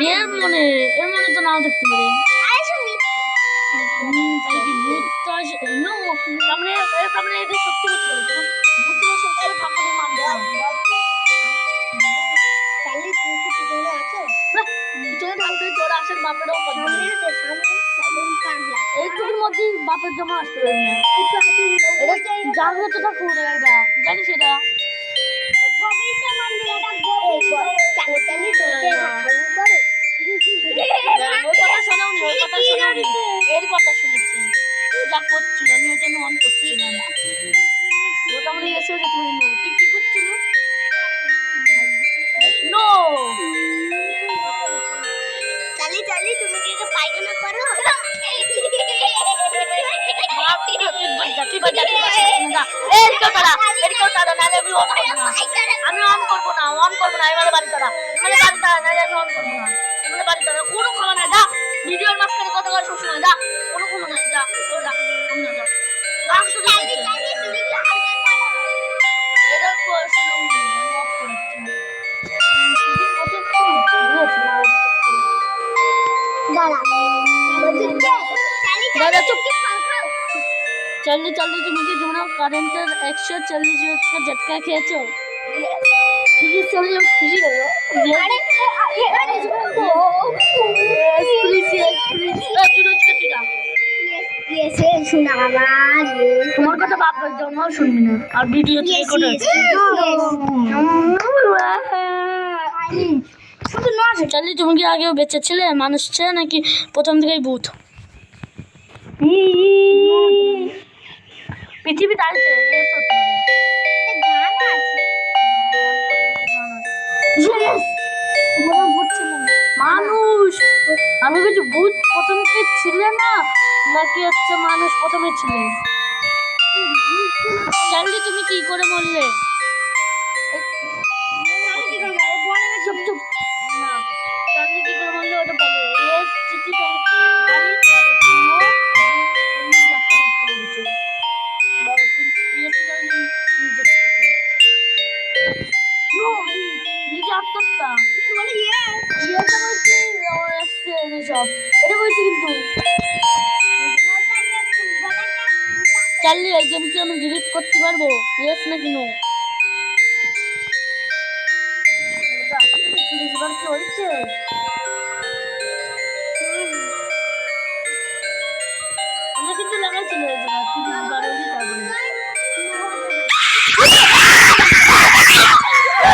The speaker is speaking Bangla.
এর মনে তো নাও থাকতে পারে। তারপরে এটা সত্যি কথা বলতো, ভূতগুলো সবসময় ঠাকুরের মানবে না। পিছনে থাকবে তোর আসার বাপেরও এইটুকুর মধ্যেই বাপের জমা আসতে পারে না। এটা জাগ্রত ঠাকুর, এটা জানিস এটা এর কথা শুনেছি যা করছিল, আমি ওটা অন করছিলাম। ওটা আমরা এসে যেতে পারি। তুই কি করছিল? নো চালি তুমি কি পায়খানা করো? আমি অন করবো না, এবারে বাড়ি তারা, কোনো খবর নাই। যা ভিডিওর মাঝখানে কথা বল সবসময়, যা কোনো খবর নাই, যা चलनी তুমি কি তোমরা কারেন্টের 140 का झटका খেয়েছো? ठीक है चलिए खुशी हो তোমার কথা বাপের জন্য শুনবি না আর ভিডিও থেকে করে চলি। তুমি কি আগেও বেঁচে ছিলে, মানুষ ছিলে নাকি প্রথম থেকেই ভূত? পৃথিবীতে আছে মানুষ। আমি বলছি ভূত প্রথম থেকে ছিলে না নাকি হচ্ছে মানুষ প্রথমে ছিলে? জানলি তুমি কি করে বললে? চুপ চুপ না, জানলি কি করে বললে ওটা বলো। নিজে আত্মহত্যা সব এটা বলছি কিন্তু চাইলে এই গেম কি আমি ডিলিট করতে পারবো? ইয়েস নাকি নো? কি হয়েছে?